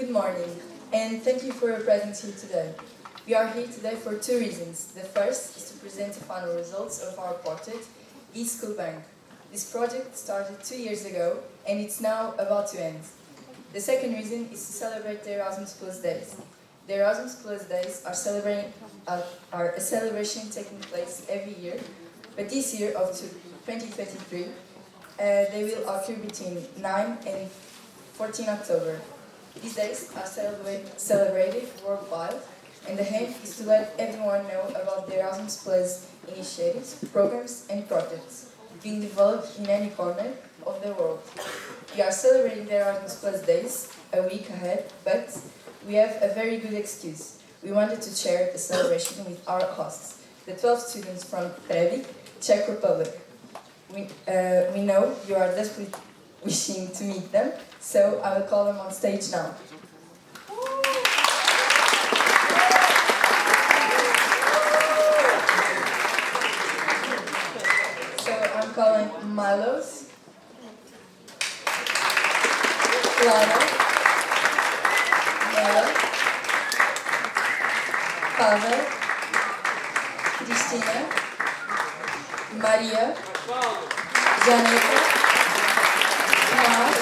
Good morning, and thank you for your presence here today. We are here today for two reasons. The first is to present the final results of our project, Escola Bank. This project started 2 years ago, and it's now about to end. The second reason is to celebrate the Erasmus Plus Days. The Erasmus Plus Days are a celebration taking place every year, but this year, of 2023, they will occur between 9 and 14 October. These days are celebrated worldwide, and the aim is to let everyone know about the Erasmus Plus initiatives, programs and projects being developed in any corner of the world. We are celebrating the Erasmus Plus Days a week ahead, but we have a very good excuse. We wanted to share the celebration with our hosts, the 12 students from Previk, Czech Republic. We know you are desperately wishing to meet them, so I will call them on stage now. So I'm calling Milos, Clara, Nela, Pavel, Cristina, Maria, Janeta, Tomás,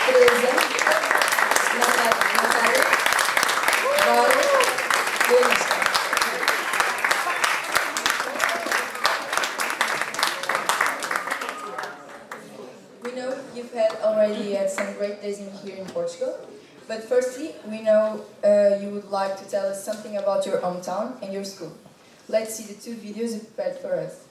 Teresa, Natália, Laura, Leonista. We know you've already had some great days here in Portugal, but firstly, we know you would like to tell us something about your hometown and your school. Let's see the two videos you prepared for us.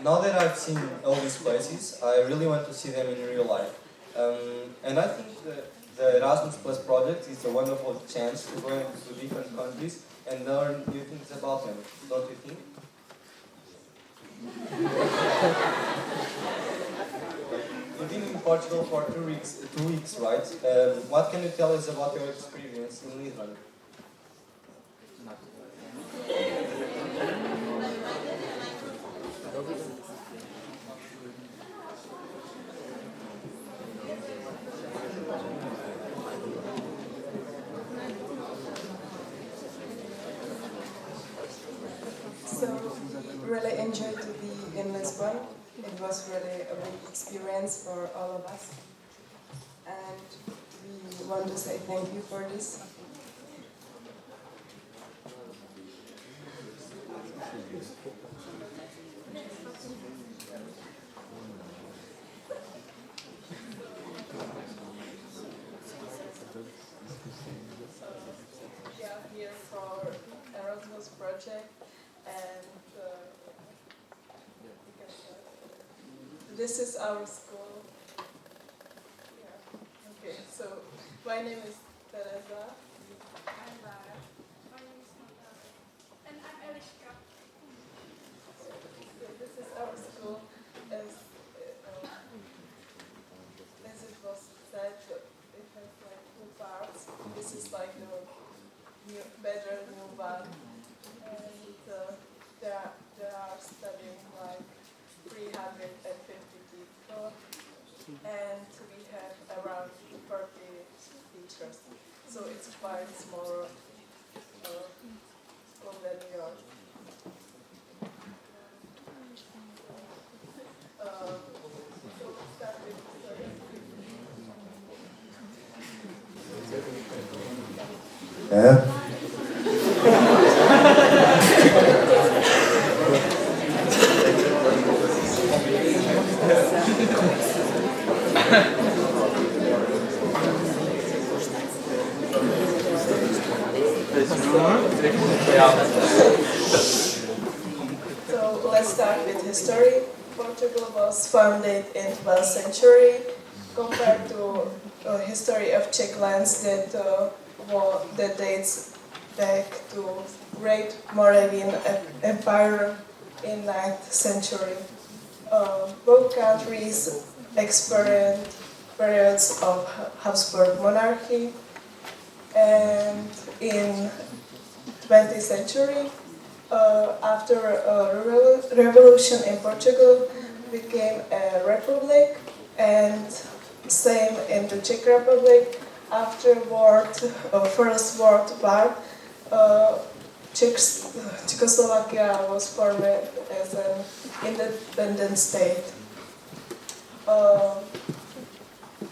Now that I've seen all these places, I really want to see them in real life. And I think the Erasmus Plus project is a wonderful chance to go into different countries and learn new things about them, don't you think? You've been in Portugal for 2 weeks, right? What can you tell us about your experience in Lisbon? So, really enjoyed to be in Lisbon. It was really a big experience for all of us. And we want to say thank you for this. We are here for Erasmus project, and this is our school. Yeah. Okay, so my name is Teresa. I'm Lara. My name is Natalia. And I'm Eliška. So this is our school. As it was said, it has like 2 parts. This is like the better new one, and there are studying like 350 people, and we have around 40 teachers. So it's quite small school than New York. So let's start with So let's start with history. Portugal was founded in 12th century, compared to history of Czech lands that dates back to Great Moravian Empire in 9th century. Both countries experienced periods of Habsburg monarchy, and in 20th century, after a revolution in Portugal, became a republic, and same in the Czech Republic. After First World War, Czechoslovakia was formed as an independent state.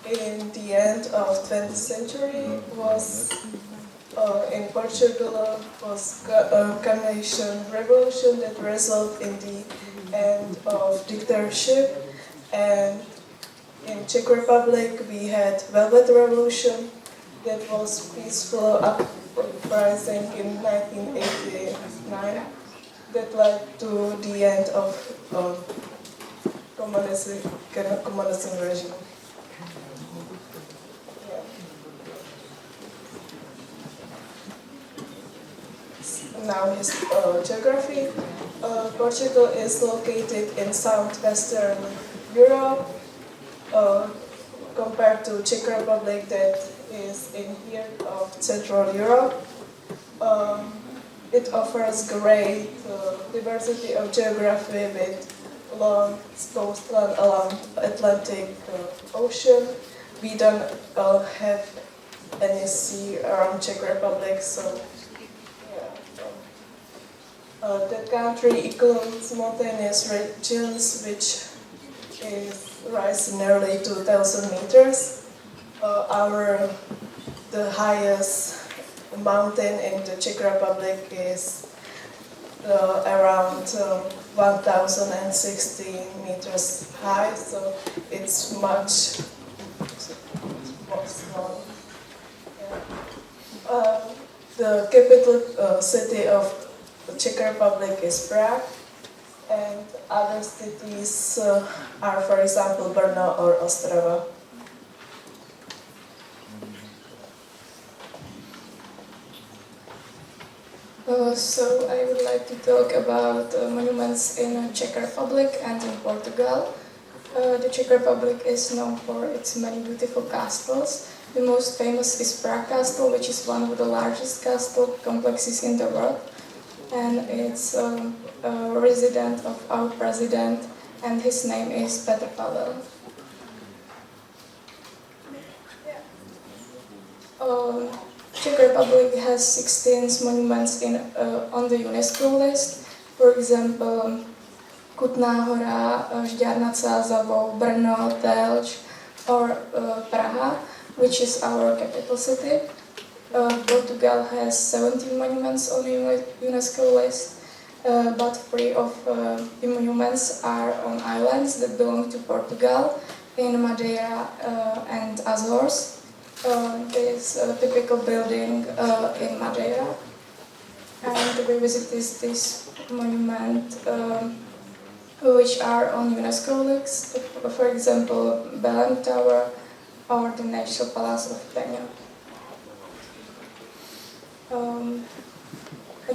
In the end of 20th century, in Portugal was a Carnation revolution that resulted in the end of dictatorship, and in Czech Republic we had Velvet Revolution that was peaceful uprising in 1989 that led to the end of communism regime. Now his geography. Portugal is located in southwestern Europe, compared to Czech Republic that is in here of Central Europe. It offers great diversity of geography with long coastline along Atlantic Ocean. We don't have any sea around Czech Republic, so the country includes mountainous regions which rise nearly 2,000 meters. The highest mountain in the Czech Republic is around 1,060 meters high, so it's much more small. Yeah. The capital city of the Czech Republic is Prague, and other cities are, for example, Brno or Ostrava. So I would like to talk about monuments in Czech Republic and in Portugal. The Czech Republic is known for its many beautiful castles. The most famous is Prague Castle, which is one of the largest castle complexes in the world. And it's a resident of our president, and his name is Petr Pavel. Czech Republic has 16 monuments on the UNESCO list. For example, Kutná Hora, Žďárnací Zábor, Brno, Telč, or Praha, which is our capital city. Portugal has 17 monuments on the UNESCO list, but 3 of the monuments are on islands that belong to Portugal, in Madeira and Azores. This typical building in Madeira, and we visited this monument which are on UNESCO list, for example, Belém Tower or the National Palace of Peña.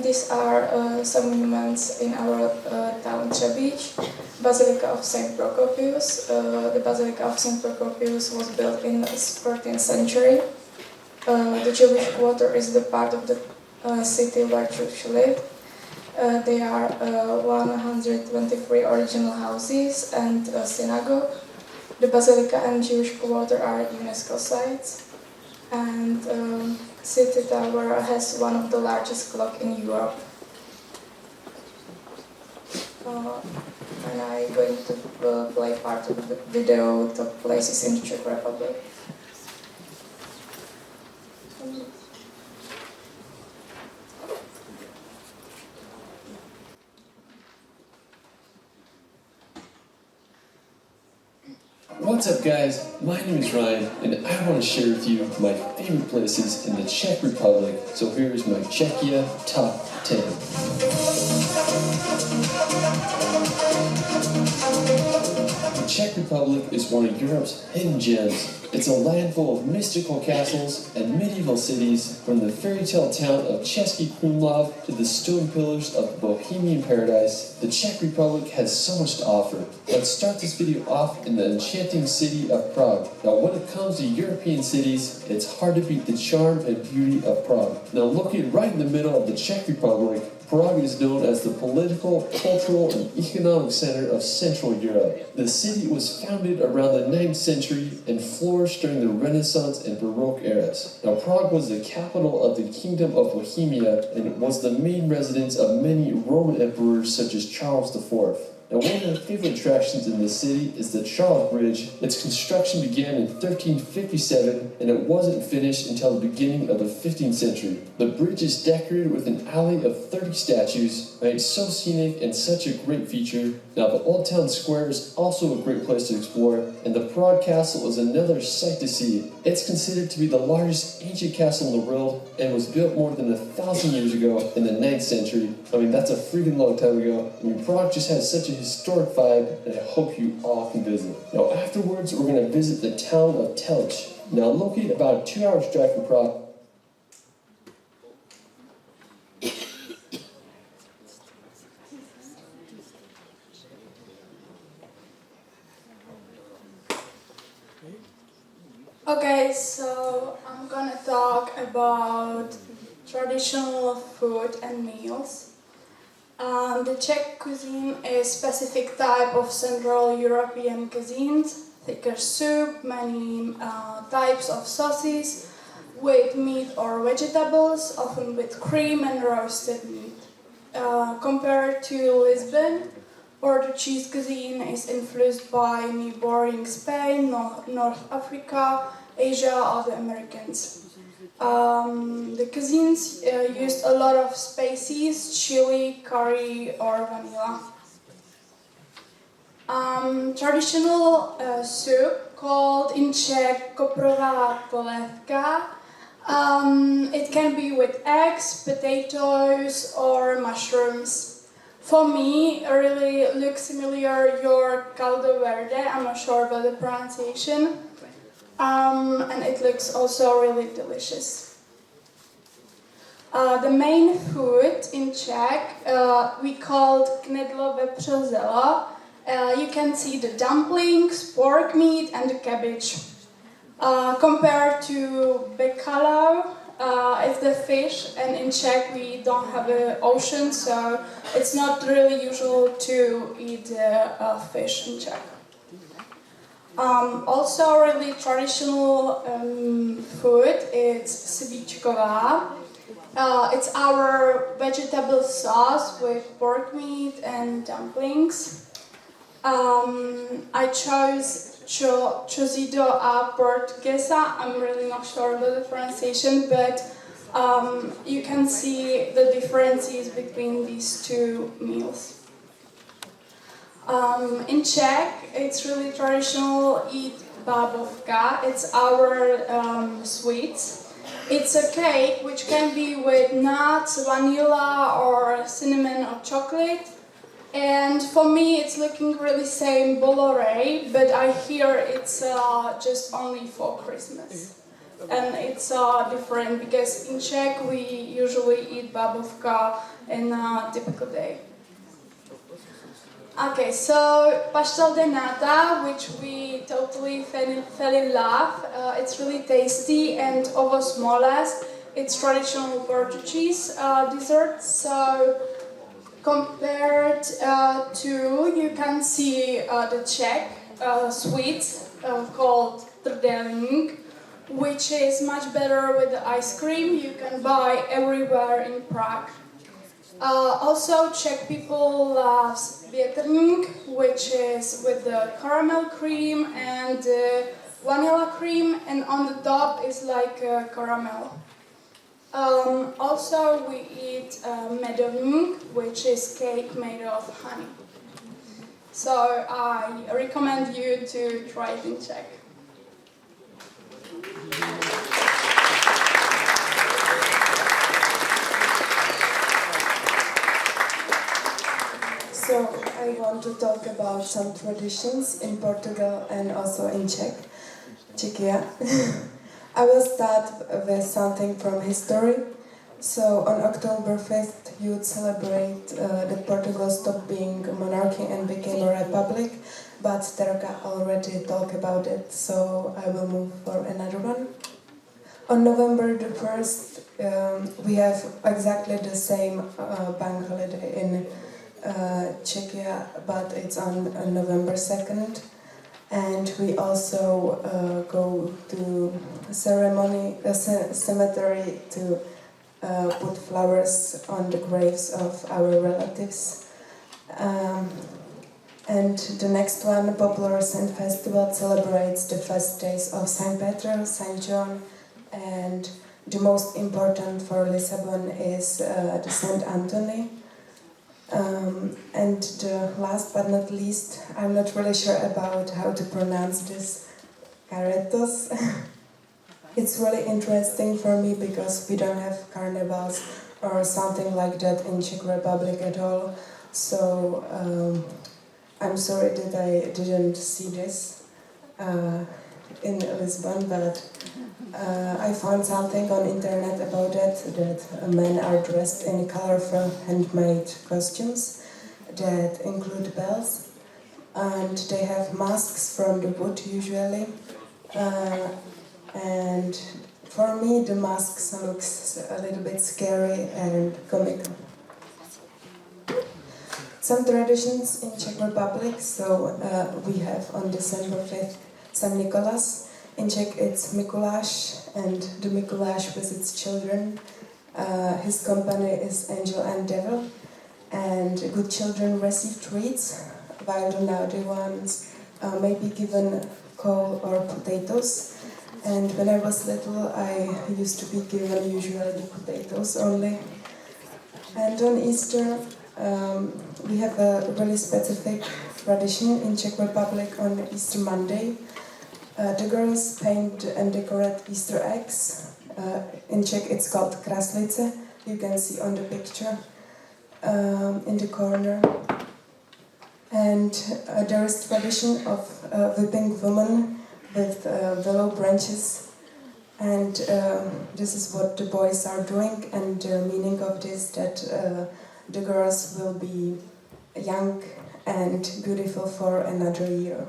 These are some monuments in our town Třebíč. Basilica of Saint Procopius. The Basilica of Saint Procopius was built in the 13th century. The Jewish quarter is the part of the city where Jews live. There are 123 original houses and a synagogue. The Basilica and Jewish quarter are UNESCO sites. And City Tower has one of the largest clocks in Europe. And I'm going to play part of the video, Top Places in the Czech Republic. What's up guys, my name is Ryan and I want to share with you my favorite places in the Czech Republic, so here's my Czechia Top 10. The Czech Republic is one of Europe's hidden gems. It's a land full of mystical castles and medieval cities, from the fairy tale town of Český Krumlov to the stone pillars of the Bohemian paradise. The Czech Republic has so much to offer. Let's start this video off in the enchanting city of Prague. Now when it comes to European cities, it's hard to beat the charm and beauty of Prague. Now located right in the middle of the Czech Republic, Prague is known as the political, cultural, and economic center of Central Europe. The city was founded around the 9th century and flourished during the Renaissance and Baroque eras. Now, Prague was the capital of the Kingdom of Bohemia, and it was the main residence of many Roman emperors such as Charles IV. Now, one of the favorite attractions in the city is the Charles Bridge. Its construction began in 1357, and it wasn't finished until the beginning of the 15th century. The bridge is decorated with an alley of 30 statues, and it's so scenic and such a great feature. Now, the Old Town Square is also a great place to explore, and the Prague Castle is another sight to see. It's considered to be the largest ancient castle in the world, and was built more than 1,000 years ago in the 9th century. I mean, that's a freaking long time ago. I mean, Prague just has such a historic vibe, and I hope you all can visit. Now, afterwards, we're going to visit the town of Telč. Now, located about a 2 hours drive from Prague. Okay, so I'm gonna talk about traditional food and meals. The Czech cuisine is a specific type of Central European cuisine, thicker soup, many types of sauces with meat or vegetables, often with cream and roasted meat. Compared to Lisbon, Portuguese cuisine is influenced by neighboring Spain, North Africa, Asia, or the Americans. The cuisines used a lot of spices, chili, curry, or vanilla. Traditional soup called in Czech koprová polévka. It can be with eggs, potatoes, or mushrooms. For me, it really looks familiar your caldo verde. I'm not sure about the pronunciation. And it looks also really delicious. The main food in Czech we called knedlové přezelo. You can see the dumplings, pork meat, and the cabbage. Compared to bacalao, it's the fish, and in Czech we don't have an ocean, so it's not really usual to eat fish in Czech. Also, really traditional food is svíčková. It's our vegetable sauce with pork meat and dumplings. I chose cozido a portuguesa. I'm really not sure about the pronunciation, but you can see the differences between these two meals. In Czech, it's really traditional eat bábovka. It's our sweet. It's a cake which can be with nuts, vanilla, or cinnamon or chocolate. And for me, it's looking really same boloré, but I hear it's just only for Christmas. And it's different because in Czech we usually eat bábovka in a typical day. Okay, so pastel de nata, which we totally fell in love. It's really tasty, and ovos moles, it's traditional Portuguese dessert. So compared to, you can see the Czech sweet called trdelník, which is much better with the ice cream. You can buy everywhere in Prague. Also, Czech people love větrník, which is with the caramel cream and vanilla cream, and on the top is like caramel. Also, we eat medovník, which is cake made of honey. So I recommend you to try it in Czech. So I want to talk about some traditions in Portugal and also in Czechia. I will start with something from history. So on October 5th, you would celebrate that Portugal stopped being a monarchy and became a republic, but Terka already talked about it, so I will move for another one. On November the 1st, we have exactly the same bank holiday in Czechia, but it's on November 2nd. And we also go to a cemetery to put flowers on the graves of our relatives. And the next one, Popular Saint Festival, celebrates the fest days of Saint Peter, Saint John, and the most important for Lisbon is the Saint Anthony. And the last but not least, I'm not really sure about how to pronounce this, Caretos. It's really interesting for me because we don't have carnivals or something like that in Czech Republic at all. So I'm sorry that I didn't see this in Lisbon, but I found something on internet about it, that men are dressed in colorful handmade costumes that include bells, and they have masks from the wood usually. And for me the masks looks a little bit scary and comical. Some traditions in Czech Republic, so we have on December 5th St. Nicholas. In Czech it's Mikuláš, and the Mikuláš visits children. His company is angel and devil, and good children receive treats, while the naughty ones may be given coal or potatoes. And when I was little, I used to be given usually the potatoes only. And on Easter, we have a really specific tradition in Czech Republic on Easter Monday. The girls paint and decorate Easter eggs. In Czech it's called kraslice. You can see on the picture in the corner. And there is tradition of whipping women with willow branches. And this is what the boys are doing, and the meaning of this that the girls will be young and beautiful for another year.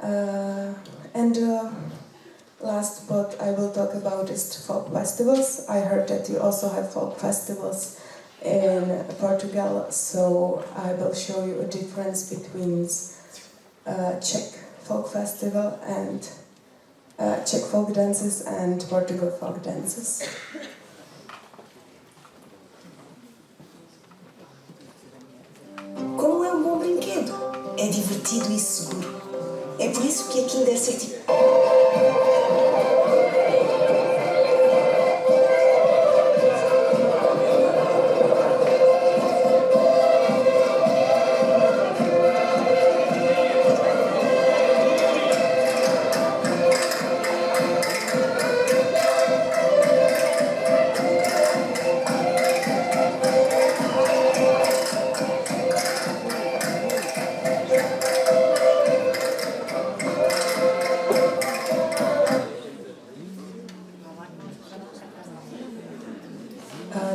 And last what I will talk about is the folk festivals. I heard that you also have folk festivals in Portugal, so I will show you a difference between Czech folk festival and Czech folk dances and Portugal folk dances. Como é um bom brinquedo? É divertido e seguro. É por isso que aqui deve ser tipo.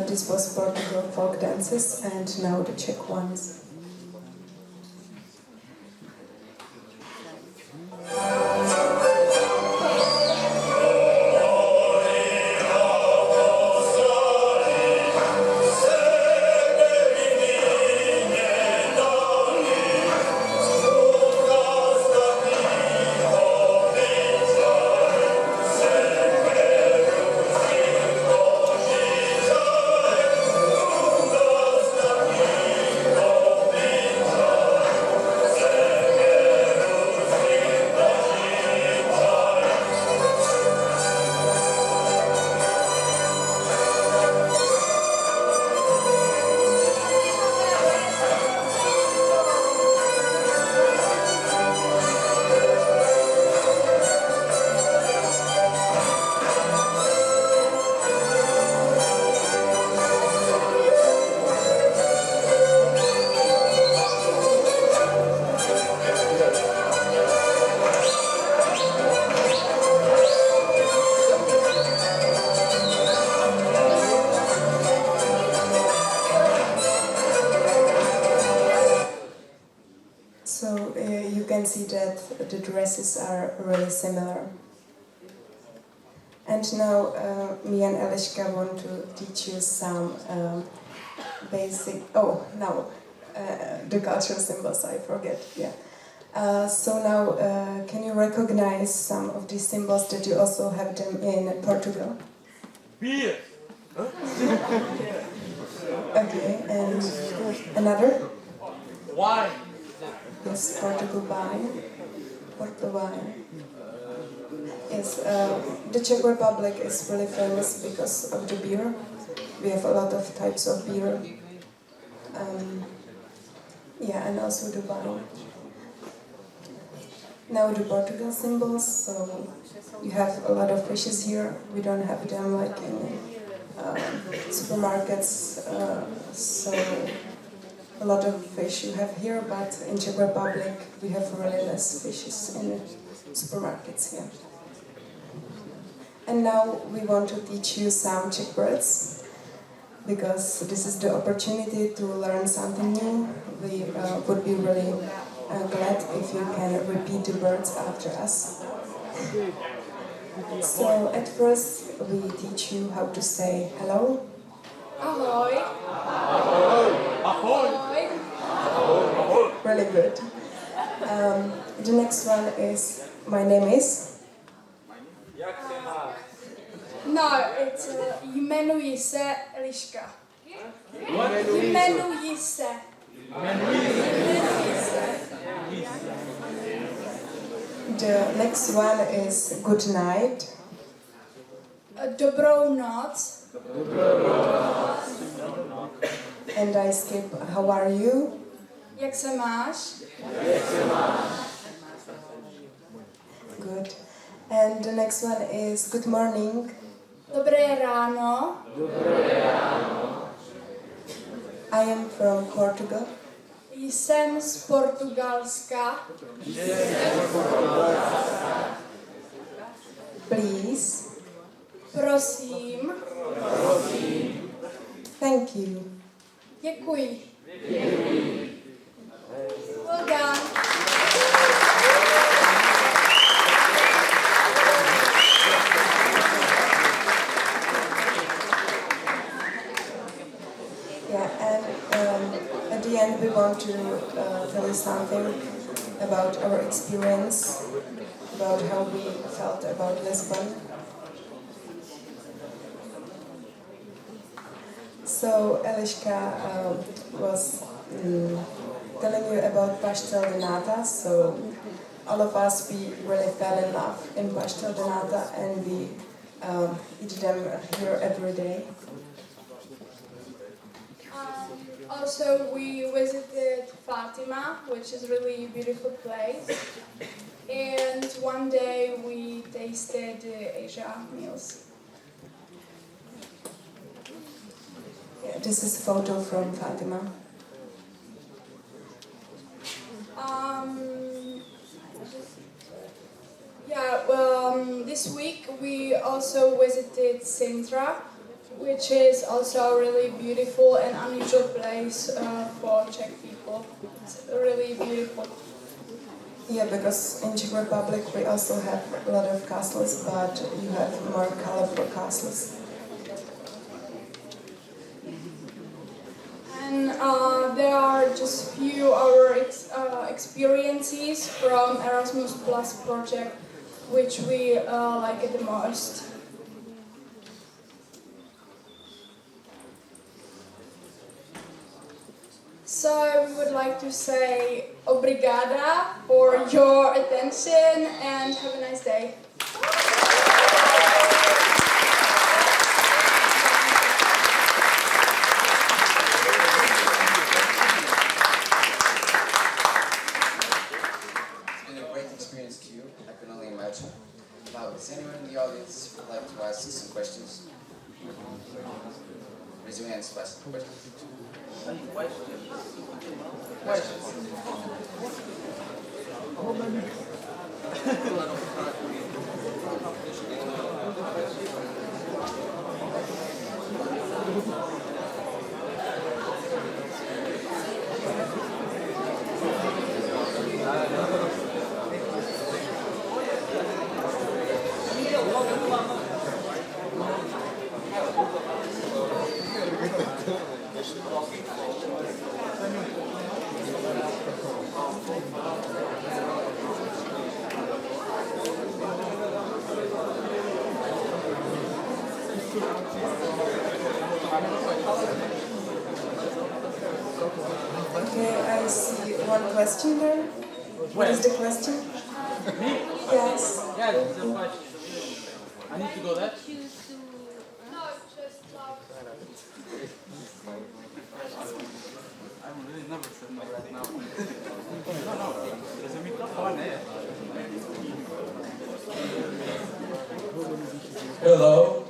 This was Portugal folk dances, and now the Czech ones. So you can see that the dresses are really similar. And now me and Eliška want to teach you some basic, the cultural symbols, I forget, yeah. So now, can you recognize some of these symbols that you also have them in Portugal? Beer. Okay, and another? Wine. Yes, Portugal wine. Porto wine. Yes, the Czech Republic is really famous because of the beer. We have a lot of types of beer. Yeah, and also the wine. Now the Portugal symbols. So you have a lot of fishes here. We don't have them like in supermarkets. So a lot of fish you have here, but in Czech Republic we have really less fishes in supermarkets here. And now we want to teach you some Czech words, because this is the opportunity to learn something new. We would be really glad if you can repeat the words after us. So at first we teach you how to say hello. Ahoj. Ahoj. Ahoj. Really good. The next one is my name is. Jak se máš? No, it's jmenuji se Eliška. Jmenuji se. The next one is good night. Dobrou noc. And I skip how are you? Jak se máš? Good. And the next one is good morning. Dobré ráno. I am from Portugal. Jsem z Portugalska. Please. Prosím. Thank you. Děkuji. Well done. Yeah, and at the end we want to tell you something about our experience, about how we felt about Lisbon. So Eliška was telling you about pastel de nata, so all of us, we really fell in love in pastel de nata and we eat them here every day. Also, we visited Fatima, which is really a beautiful place. And one day we tasted Asia meals. Yeah, this is a photo from Fatima. This week we also visited Sintra, which is also a really beautiful and unusual place for Czech people. It's really beautiful. Yeah, because in Czech Republic we also have a lot of castles, but you have more colorful castles. And there are just few our experiences from Erasmus Plus project, which we like it the most. So we would like to say obrigada for your attention and have a nice day. It's been a great experience to you, I can only imagine. Now, does anyone in the audience would like to ask some questions? Raise your hands, please. Questions? Okay, I see one question there. What is the question? Me? Yes. Yeah, this is a question. I need to go there? No, just love. I'm really nervous right now. No, there's a microphone there. Hello,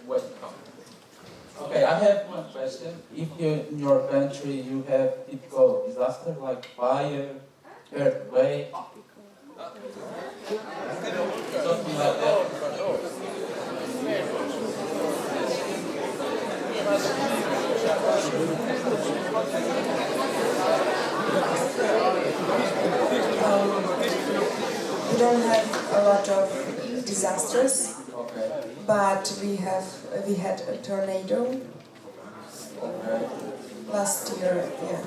welcome. Okay, I have one question. If in your country you have typical disaster like fire, earthquake, something like that. We don't have a lot of disasters, Okay. but we had a tornado last year. Yeah.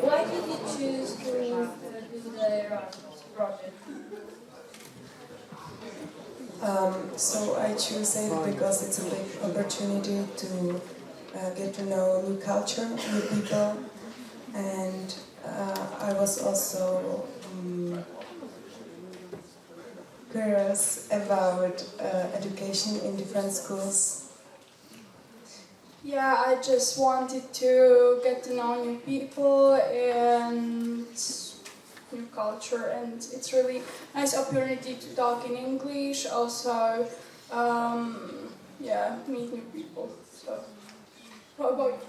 Why did you choose to do the Erasmus project? So I choose it because it's a big opportunity to get to know new culture, new people, and I was also curious about education in different schools. Yeah, I just wanted to get to know new people and new culture, and it's really nice opportunity to talk in English. Also, yeah, meet new people. So, what about you?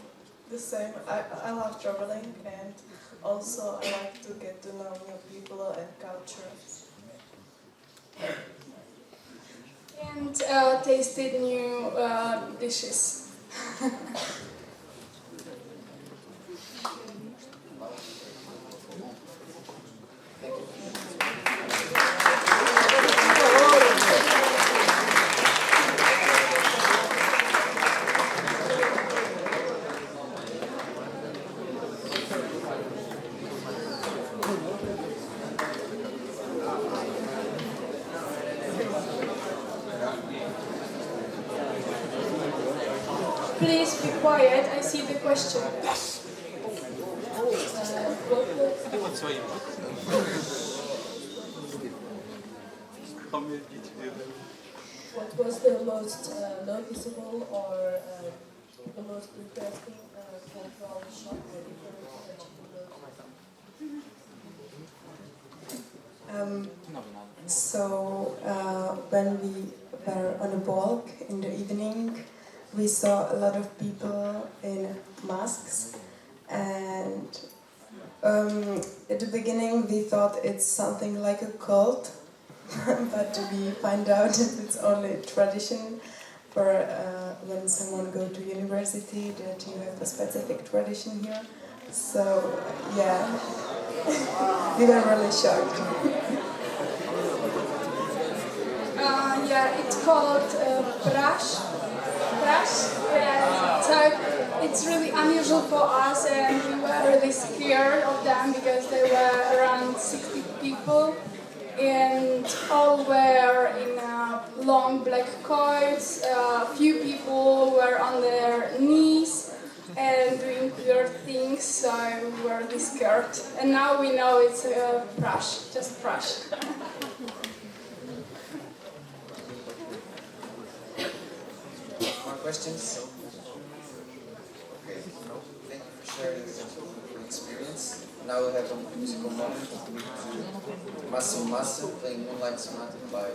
The same. I love traveling, and also I like to get to know new people and cultures. And tasted new dishes. Please be quiet. I see the question. Yes. What was the most noticeable or the most interesting cultural shock or difference that you noticed? When we were on a walk in the evening, we saw a lot of people in masks, and at the beginning we thought it's something like a cult, but we find out that it's only a tradition for when someone go to university, that you have a specific tradition here. So yeah, we were really shocked. Yeah, it's called brush. Yeah. So it's really unusual for us, and we were really scared of them because there were around 60 people, and all were in long black coats. A few people were on their knees and doing weird things, so we were really scared. And now we know it's a brush, just brush. More questions? Okay. Thank you for sharing your experience. Now we'll have a musical moment with Massimo Massa playing Moonlight Sonata by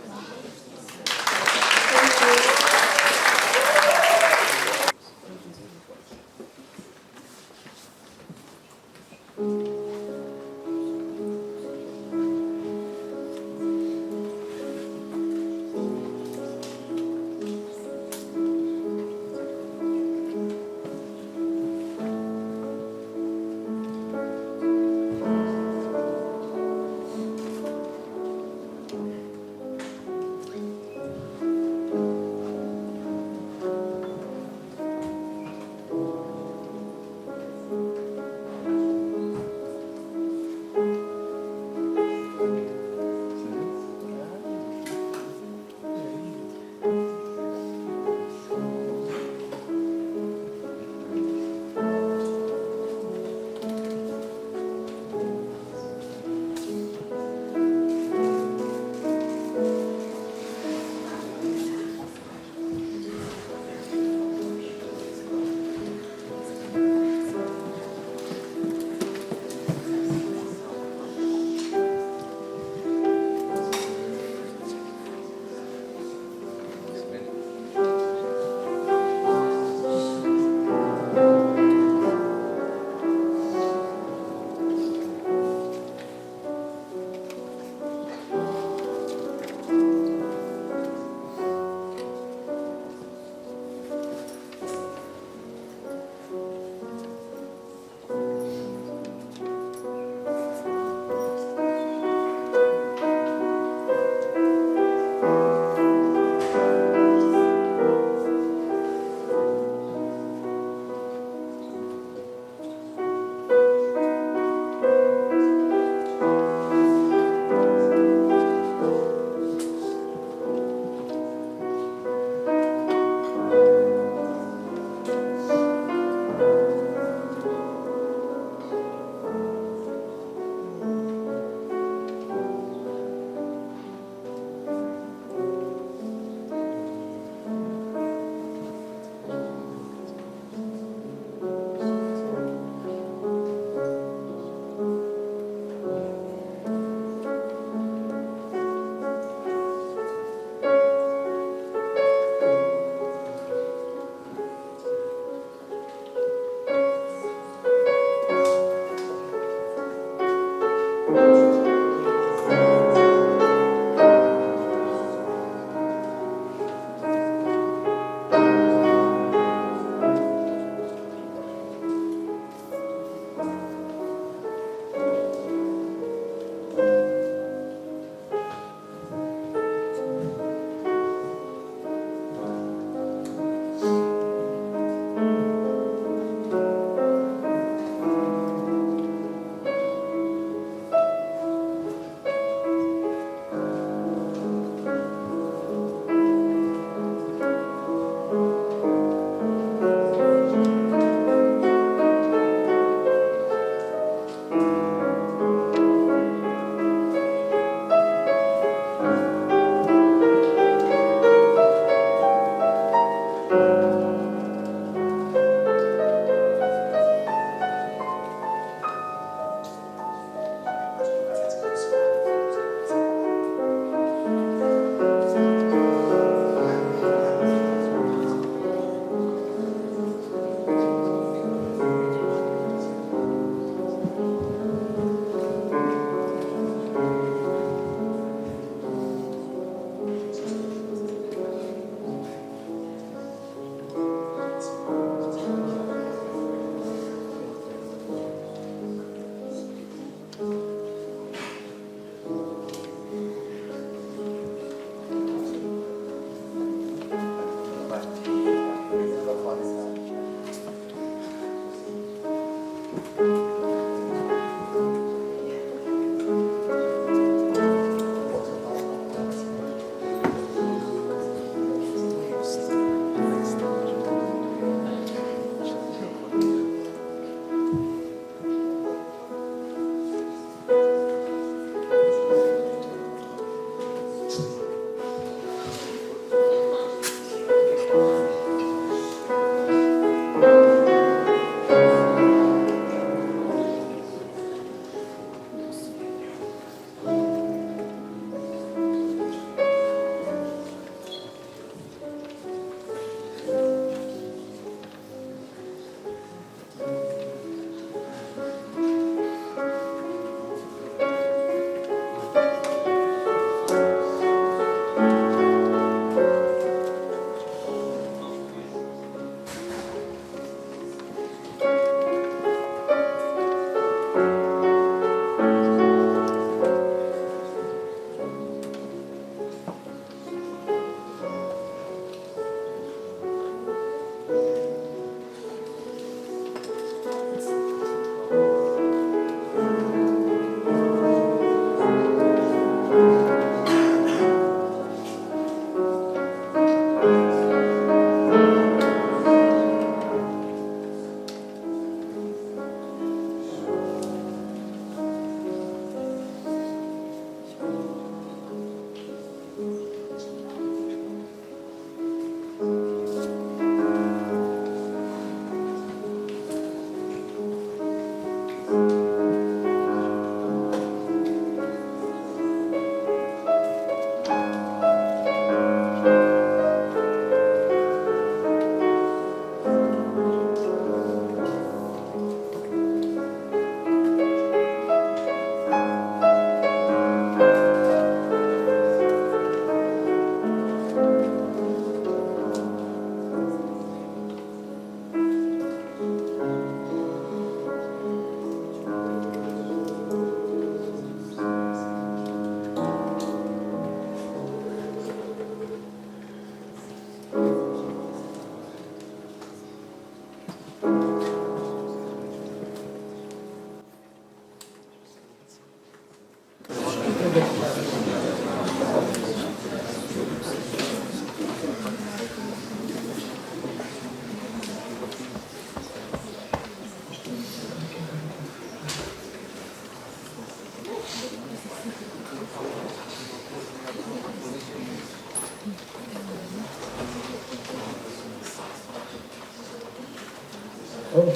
Oh.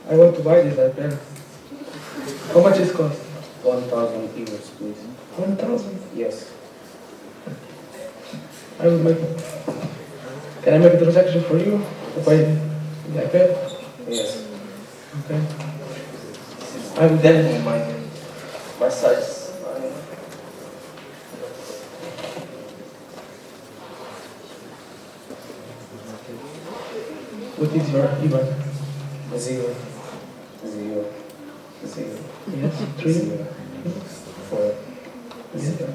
I want to buy this iPad. How much is cost? 1,000 euros, please. 1,000? Yes. I will make it. Can I make a transaction for you to buy the iPad? Yes. Okay. I'm definitely my size. What is your IBAN? 0, 0, 0. Yes, 3, 0, 4, yes. 0.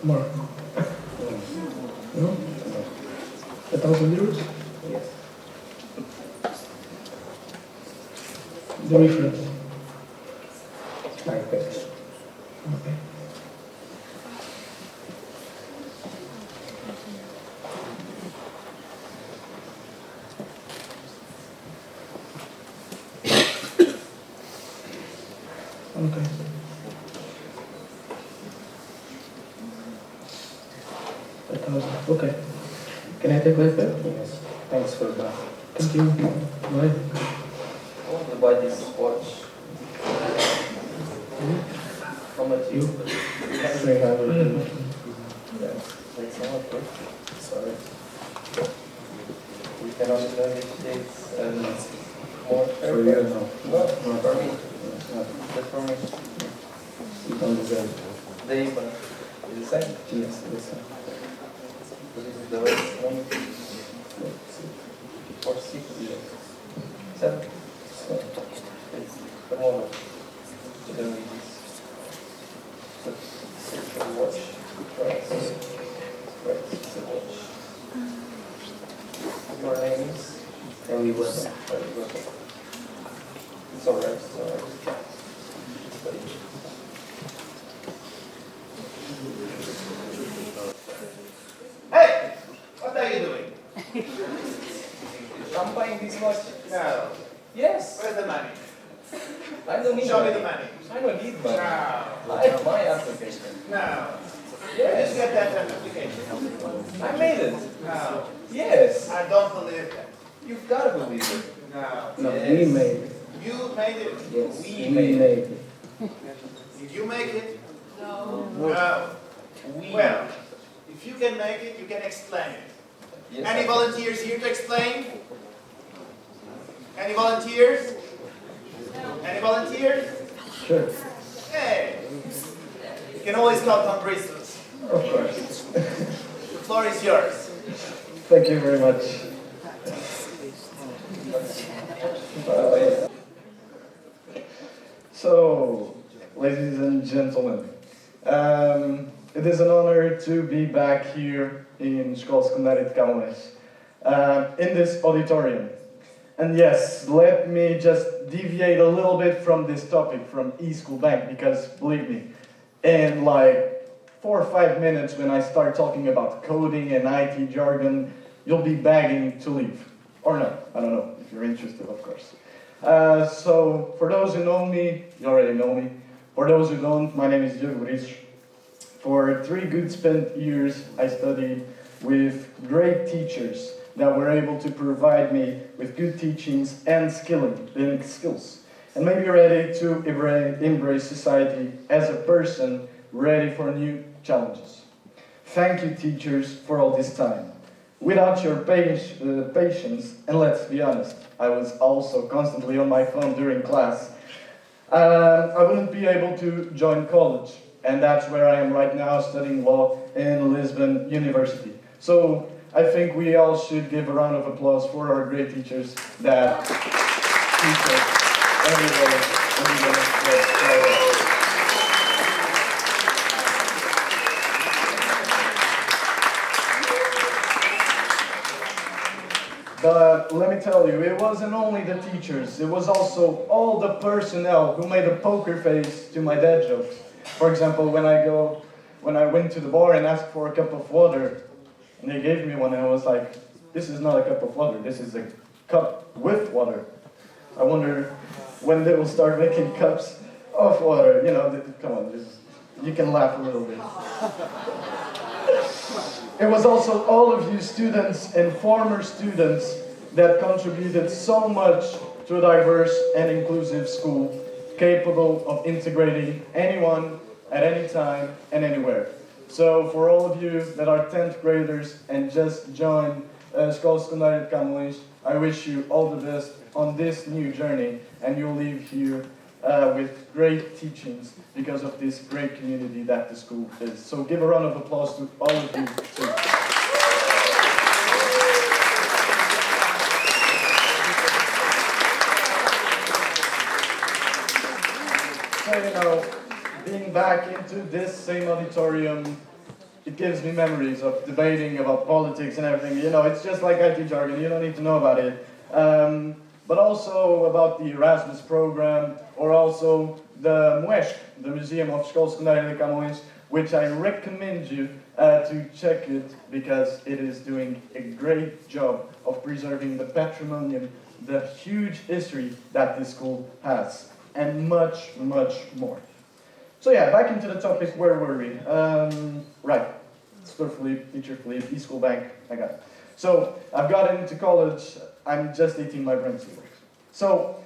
More. No? 1,000 euros? Yes. The reference. iPad. Okay. Okay. Okay. Can I take that back? Yes. Thanks for that. Thank you. Bye. I want to buy this watch. How much you? 300. Yes. That's not good. Sorry. We cannot negotiate more. For you, no. No, for me. Just for me. You don't deserve The IBAN is the same. it. Yes, listen. This is the rate one. For 6 years. 7. So, it's the moment. Then we just the watch. Right, the watch. our names, and we will. It's alright, it's alright. Hey! What are you doing? Champagne this much? No. Yes. Where's the money? I don't need Show me money. the money. I don't need money. No. I have my application. No. Yes. Where did you get that application? I made it. No. Yes. I don't believe that. You've got to believe it. No. No, Yes. we made it. You made it? Yes, We we made it. made it. Did you make it? No. No. We. Well, if you can make it, you can explain it. Yes, Any volunteers here to explain? Any volunteers? Any volunteers? Sure, Hey! You can always count on Bristol's. of course. The floor is yours. Thank you very much. So, ladies and gentlemen, it is an honor to be back here in Escola Secundária de Camões, in this auditorium. And yes, let me just deviate a little bit from this topic, from eSchool Bank, because believe me, in like 4 or 5 minutes when I start talking about coding and IT jargon, you'll be begging to leave. Or no, I don't know, if you're interested, of course. So, for those who know me, you already know me. For those who don't, my name is Diogo Briz. For 3 good spent years, I studied with great teachers that were able to provide me with good teachings and skills. And made me ready to embrace society as a person ready for new challenges. Thank you, teachers, for all this time. Without your patience, and let's be honest, I was also constantly on my phone during class, I wouldn't be able to join college. And that's where I am right now, studying law in Lisbon University. So I think we all should give a round of applause for our great teachers that teach us every day. But let me tell you, it wasn't only the teachers, it was also all the personnel who made a poker face to my dad jokes. For example, when I went to the bar and asked for a cup of water, and they gave me one, and I was like, this is not a cup of water, this is a cup with water. I wonder when they will start making cups of water. You know, come on, you can laugh a little bit. It was also all of you students and former students that contributed so much to a diverse and inclusive school, capable of integrating anyone at any time and anywhere. So for all of you that are 10th graders and just joined Escola Secundária de Camões, I wish you all the best on this new journey, and you'll leave here with great teachings because of this great community that the school is. So give a round of applause to all of you too. So, you know, being back into this same auditorium, it gives me memories of debating about politics and everything. You know, it's just like IT jargon, you don't need to know about it. But also about the Erasmus program, or also the MUESC, the Museum of Escola Secundária de Camões, which I recommend you to check it, because it is doing a great job of preserving the patrimonium, the huge history that this school has, and much, much more. So yeah, back into the topic, where were we? Right, Sir Philippe, Teacher Philippe, eSchool Bank, I got it. So, I've got into college, I'm just eating my brain secret. So,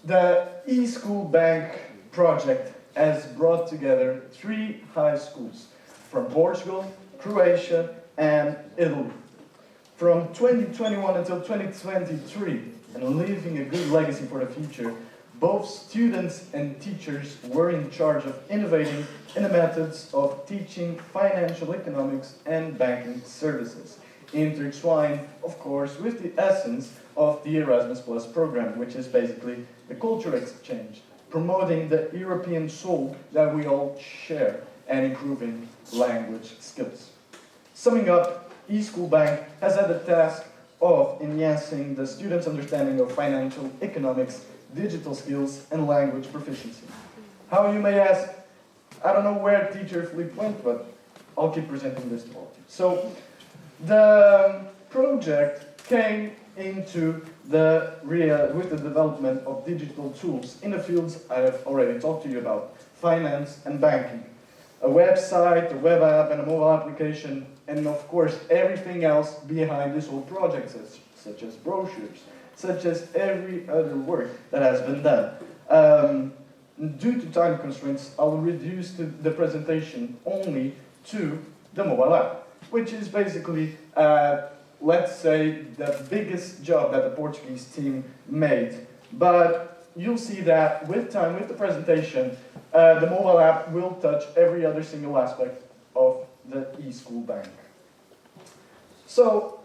the eSchool Bank project has brought together 3 high schools from Portugal, Croatia, and Italy. From 2021 until 2023, and leaving a good legacy for the future, both students and teachers were in charge of innovating in the methods of teaching financial economics and banking services, intertwined, of course, with the essence of the Erasmus Plus program, which is basically the cultural exchange, promoting the European soul that we all share and improving language skills. Summing up, eSchool Bank has had the task of enhancing the students' understanding of financial economics, digital skills, and language proficiency. How, you may ask? I don't know where teacher Philippe went, but I'll keep presenting this to all of you. So, the project came into with the development of digital tools in the fields I have already talked to you about, finance and banking. A website, a web app, and a mobile application, and of course everything else behind this whole project, such as brochures, such as every other work that has been done. Due to time constraints, I will reduce the presentation only to the mobile app, which is basically, let's say, the biggest job that the Portuguese team made. But you'll see that with time, with the presentation, the mobile app will touch every other single aspect of the e-school bank. So,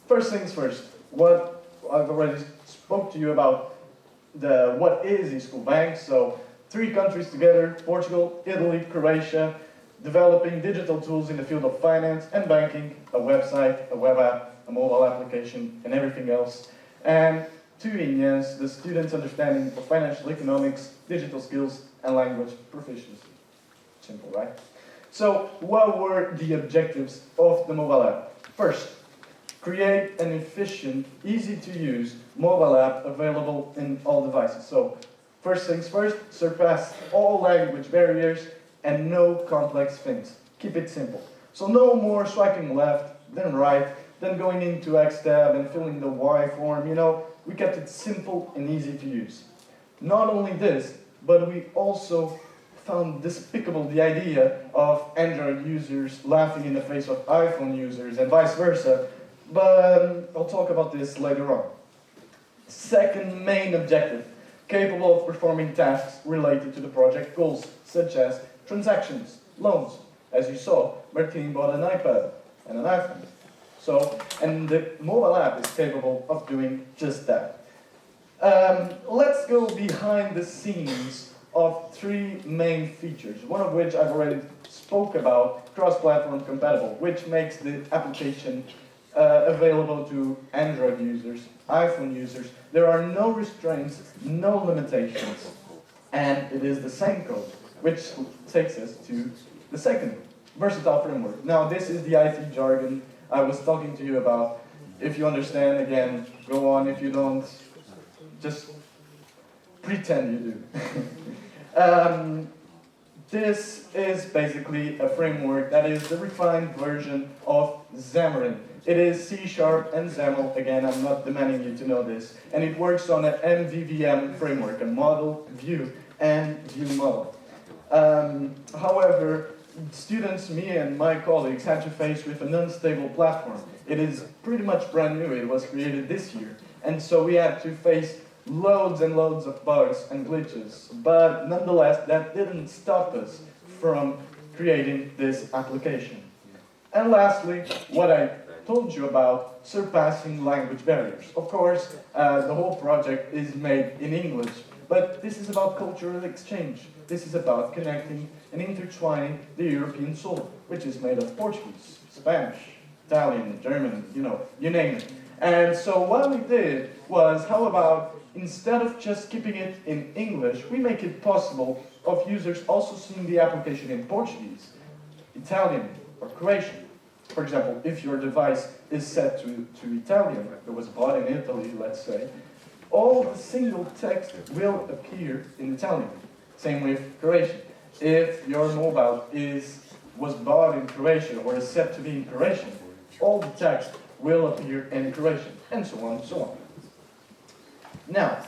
first things first, what I've already spoke to you about what is e-school bank. So, 3 countries together, Portugal, Italy, Croatia, developing digital tools in the field of finance and banking, a website, a web app, a mobile application, and everything else. And to enhance the students' understanding of financial economics, digital skills, and language proficiency. Simple, right? So, what were the objectives of the mobile app? First, create an efficient, easy-to-use mobile app available in all devices. So, first things first, surpass all language barriers and no complex things. Keep it simple. So no more swiping left, then right, then going into Xtab and filling the Y form, we kept it simple and easy to use. Not only this, but we also found despicable the idea of Android users laughing in the face of iPhone users and vice versa, but I'll talk about this later on. Second main objective, capable of performing tasks related to the project goals, such as transactions, loans. As you saw, Martin bought an iPad and an iPhone. And the mobile app is capable of doing just that. Let's go behind the scenes of 3 main features, one of which I've already spoke about, cross-platform compatible, which makes the application available to Android users, iPhone users. There are no restraints, no limitations, and it is the same code, which takes us to the second, versatile framework. Now, this is the IT jargon I was talking to you about. If you understand, again, go on. If you don't, just pretend you do. This is basically a framework that is the refined version of Xamarin. It is C# and XAML. Again, I'm not demanding you to know this. And it works on an MVVM framework, a model, view, and view model. However, students, me and my colleagues, had to face with an unstable platform. It is pretty much brand new. It was created this year. And so we had to face loads and loads of bugs and glitches. But nonetheless, that didn't stop us from creating this application. And lastly, what I told you about, surpassing language barriers. Of course, the whole project is made in English, but this is about cultural exchange. This is about connecting and intertwining the European soul, which is made of Portuguese, Spanish, Italian, German, you name it. And so what we did was, how about, instead of just keeping it in English, we make it possible of users also seeing the application in Portuguese, Italian, or Croatian. For example, if your device is set to Italian, it was bought in Italy, let's say, all the single text will appear in Italian. Same with Croatian. If your mobile was bought in Croatia or is set to be in Croatian, all the text will appear in Croatian, and so on and so on. Now,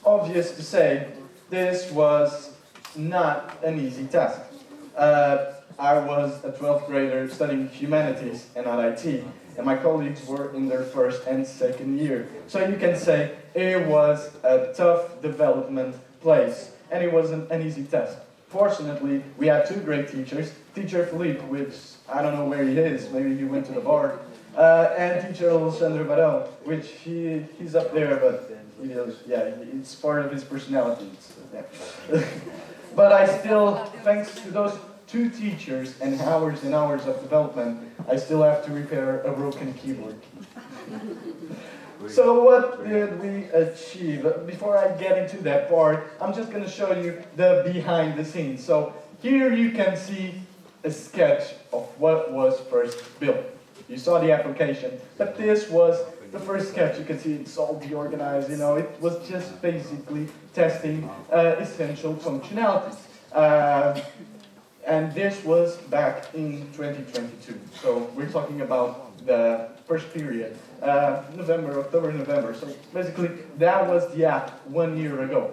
obvious to say, this was not an easy task. I was a 12th grader studying humanities and not IT, and my colleagues were in their 1st and 2nd year. So you can say it was a tough development place, and it wasn't an easy task. Fortunately, we had 2 great teachers, Teacher Philippe, which I don't know where he is, maybe he went to the bar, and Teacher Alexandre Barão, which he's up there, but it's part of his personality. Yeah. But I still, thanks to those 2 teachers and hours of development, I still have to repair a broken keyboard. So what did we achieve? Before I get into that part, I'm just going to show you the behind the scenes. So here you can see a sketch of what was first built. You saw the application, but this was the first sketch. You can see it's all deorganized, you know, it was just basically testing essential functionalities. And this was back in 2022. So we're talking about the first period, October, November. So basically that was the app 1 year ago.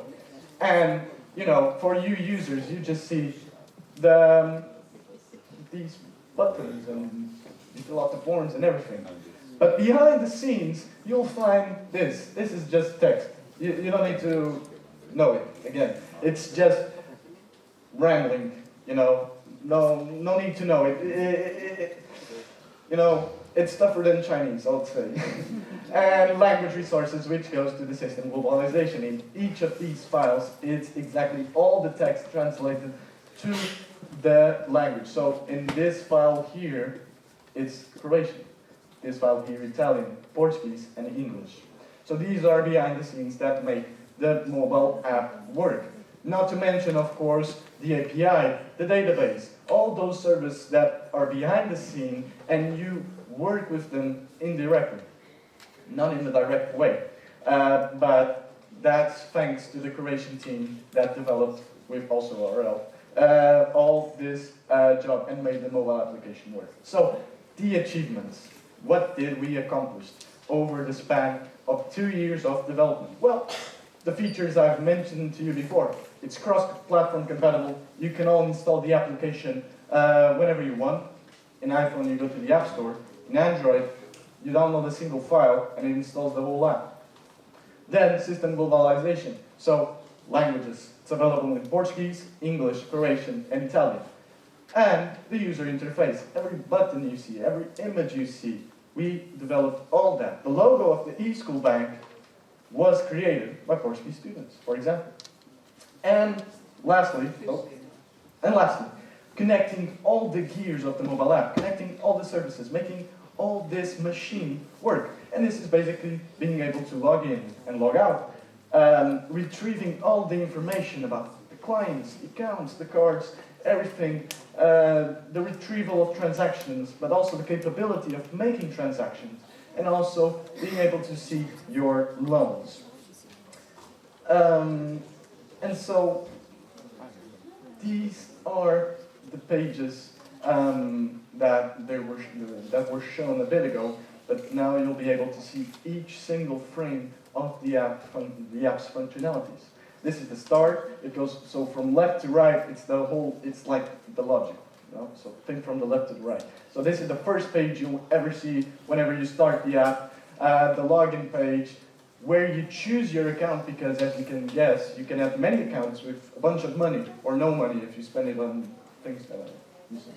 And, you know, for you users, you just see these buttons and you fill out the forms and everything. But behind the scenes, you'll find this. This is just text. You don't need to know it. Again, it's just rambling, you know. No need to know it. You know, it's tougher than Chinese, I would say. And language resources, which goes to the system globalization. In each of these files, it's exactly all the text translated to the language. So in this file here, it's Croatian. This file here, Italian, Portuguese, and English. So these are behind the scenes that make the mobile app work. Not to mention, of course, the API, the database, all those services that are behind the scene, and you work with them indirectly, not in a direct way. But that's thanks to the Croatian team that developed, with also our help, all this job and made the mobile application work. So, the achievements. What did we accomplish over the span of 2 years of development? Well, the features I've mentioned to you before. It's cross-platform compatible. You can all install the application whenever you want. In iPhone, you go to the App Store. In Android, you download a single file and it installs the whole app. Then, system globalization. So, languages. It's available in Portuguese, English, Croatian, and Italian. And the user interface. Every button you see, every image you see, we developed all that. The logo of the eSchool Bank was created by Portuguese students, for example. And lastly, connecting all the gears of the mobile app, connecting all the services, making all this machine work. And this is basically being able to log in and log out, retrieving all the information about the clients, the accounts, the cards, everything, the retrieval of transactions, but also the capability of making transactions, and also being able to see your loans. And so these are the pages that were shown a bit ago, but now you'll be able to see each single frame of the app's functionalities. This is the start. It goes so from left to right. It's like the logic. You know? So think from the left to the right. So this is the first page you'll ever see whenever you start the app. The login page, where you choose your account, because as you can guess, you can have many accounts with a bunch of money or no money if you spend it on things that are useless.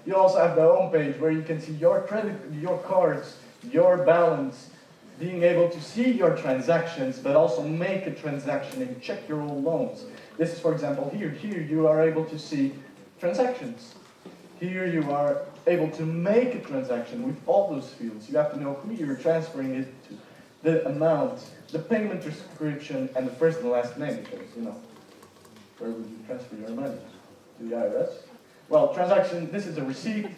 You also have the home page where you can see your credit, your cards, your balance, being able to see your transactions, but also make a transaction and check your own loans. This is, for example, here. Here you are able to see transactions. Here you are able to make a transaction with all those fields. You have to know who you're transferring it to, the amount, the payment description, and the first and last name, because, you know, where would you transfer your money? To the IRS? Well, transaction, this is a receipt,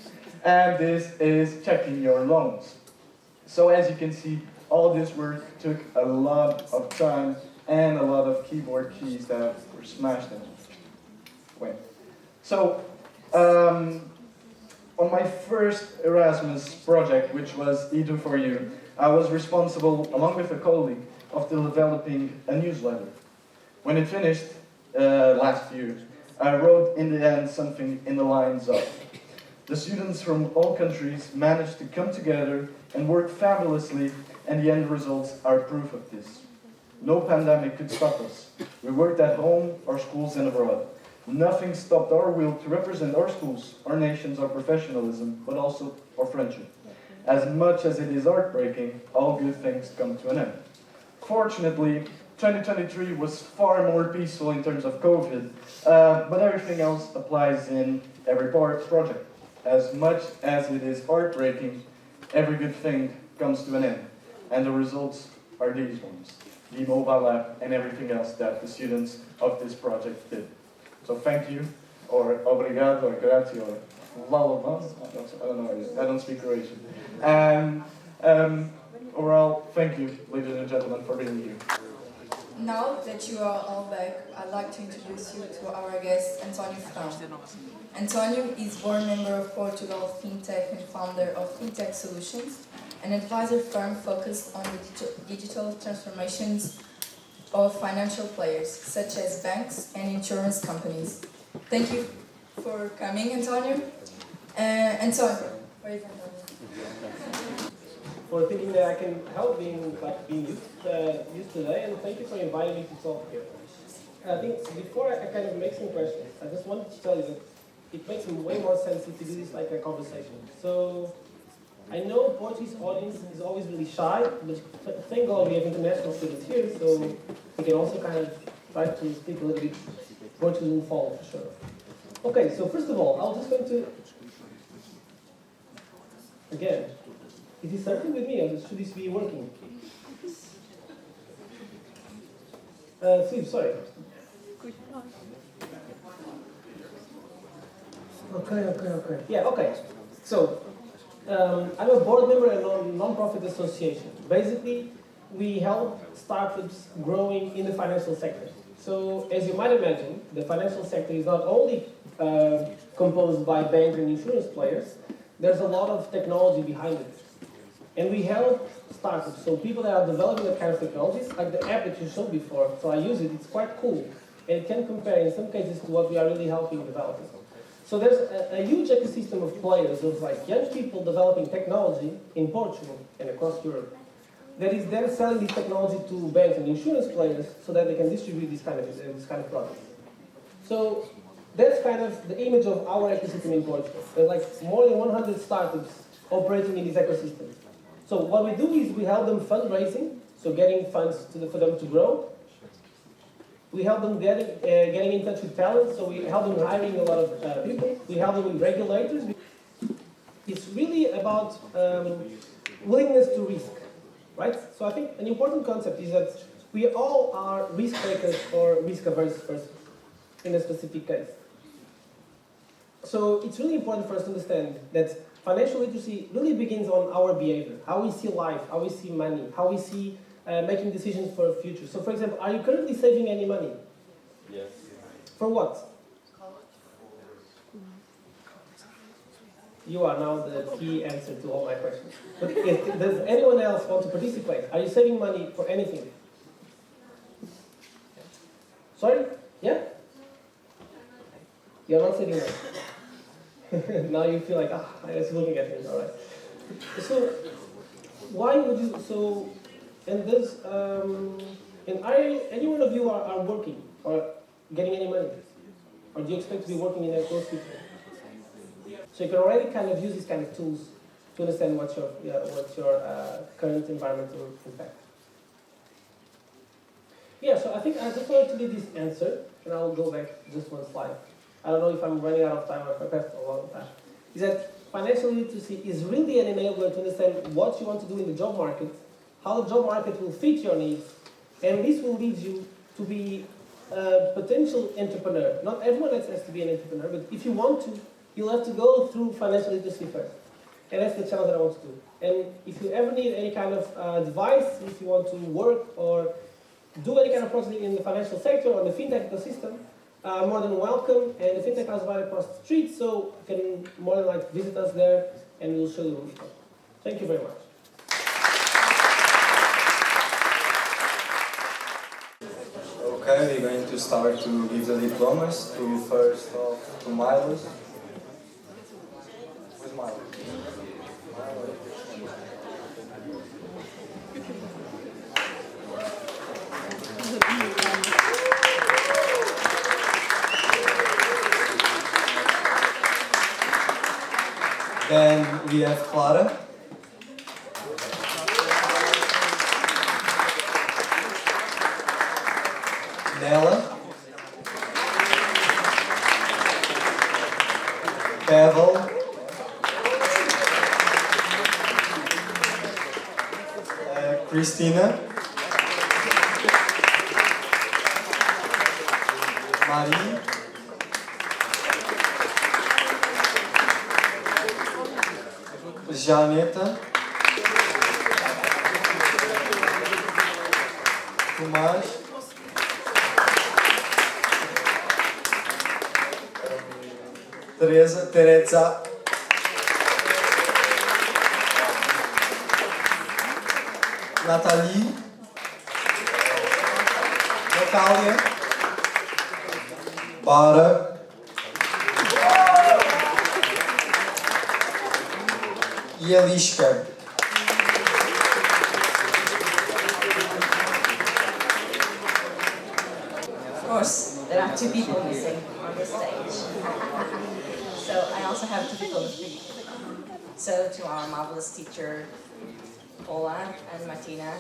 and this is checking your loans. So as you can see, all this work took a lot of time and a lot of keyboard keys that were smashed and went. So, on my first Erasmus project, which was Edu4U, I was responsible, along with a colleague, of developing a newsletter. When it finished last year, I wrote in the end something in the lines of: the students from all countries managed to come together and work fabulously, and the end results are proof of this. No pandemic could stop us. We worked at home, our schools, and abroad. Nothing stopped our will to represent our schools, our nations, our professionalism, but also our friendship. As much as it is heartbreaking, all good things come to an end. Fortunately, 2023 was far more peaceful in terms of COVID, but everything else applies in every project. As much as it is heartbreaking, every good thing comes to an end. And the results are these ones. The mobile app and everything else that the students of this project did. So thank you, or obrigado, or grazie, or lalama. I don't know, I don't speak Croatian. And overall, thank you, ladies and gentlemen, for being here. Now that you are all back, I'd like to introduce you to our guest, António Ferrão. António is board member of Portugal FinTech and founder of FinTech Solutions, an advisor firm focused on the digital transformations of financial players, such as banks and insurance companies. Thank you for coming, António. António, where is António? For thinking that I can help being used today, and thank you for inviting me to talk here. I think before I kind of make some questions, I just wanted to tell you that it makes way more sense if you do this like a conversation. So I know Portuguese audience is always really shy, but thank God we have international students here, so we can also kind of try to speak a little bit. Portuguese will follow for sure. Okay, so first of all, I was just going to again. Is this something with me, or should this be working? Steve, sorry. Okay. Yeah, okay. So, I'm a board member in a non-profit association. Basically, we help startups growing in the financial sector. So, as you might imagine, the financial sector is not only composed by bank and insurance players, there's a lot of technology behind it. And we help startups, so people that are developing that kind of technologies, like the app that you showed before, so I use it, it's quite cool. And it can compare in some cases to what we are really helping developers. So there's a huge ecosystem of players, of like young people developing technology in Portugal and across Europe, that is then selling this technology to banks and insurance players so that they can distribute this kind of products. So that's kind of the image of our ecosystem in Portugal. There's like more than 100 startups operating in this ecosystem. So what we do is we help them fundraising, so getting funds for them to grow. We help them getting in touch with talent, so we help them hiring a lot of people. We help them with regulators. It's really about willingness to risk, right? So I think an important concept is that we all are risk takers or risk averse person in a specific case. So it's really important for us to understand that financial literacy really begins on our behavior, how we see life, how we see money, how we see making decisions for the future. So, for example, are you currently saving any money? Yes. For what? You are now the key answer to all my questions. But does anyone else want to participate? Are you saving money for anything? Sorry? Yeah? You're not saving money. Now you feel like, I was looking at me, all right. So, why would you, and does, and are any one of you are working or getting any money? Or do you expect to be working in a close future? So you can already kind of use these kind of tools to understand what's your current environmental impact. Yeah, so I think I just wanted to give this answer, and I'll go back just one slide. I don't know if I'm running out of time or if I passed a long time. Is that financial literacy is really an enabler to understand what you want to do in the job market, how the job market will fit your needs, and this will lead you to be a potential entrepreneur. Not everyone has to be an entrepreneur, but if you want to, you'll have to go through financial literacy first. And that's the challenge that I want to do. And if you ever need any kind of advice, if you want to work or do any kind of project in the financial sector or the fintech ecosystem, more than welcome. And the fintech house is right across the street, so you can more than like visit us there and we'll show you what we've done. Thank you very much. Okay, we're going to start to give the diplomas to first off to Milos. Where's Milo? Then we have Clara. Nella. Pavel. Cristina, Marie, Janeta, Tomás, Teresa, Nathalie, Natália, Bara, e Eliska. Of course, there are two people missing on the stage. So I also have two people to speak. So to our marvelous teacher, Paula and Martina.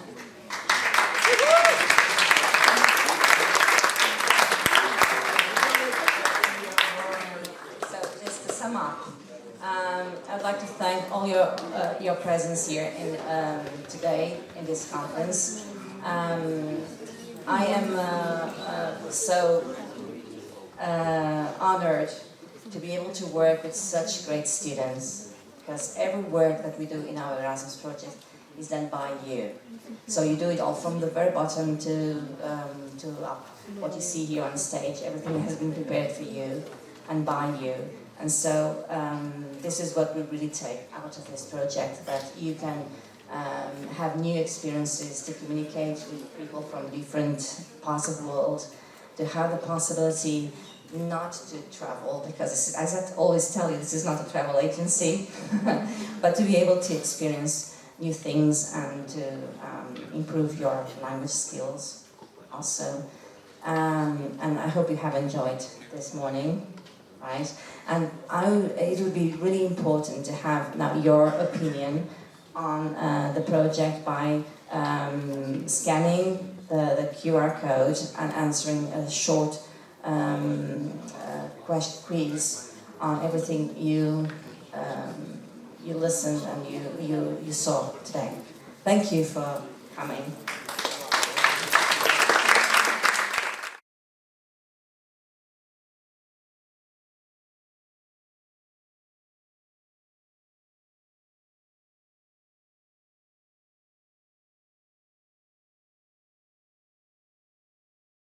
So just to sum up, I'd like to thank all your presence here in, today in this conference. I am so honored to be able to work with such great students, because every work that we do in our Erasmus project is done by you. So you do it all from the very bottom to up. What you see here on stage, everything has been prepared for you and by you. And so this is what we really take out of this project, that you can have new experiences, to communicate with people from different parts of the world, to have the possibility not to travel, because as I always tell you, this is not a travel agency, but to be able to experience new things and to improve your language skills also. And I hope you have enjoyed this morning, right? And it would be really important to have now your opinion on the project by scanning the QR code and answering a short quiz on everything you listened and you saw today. Thank you for coming.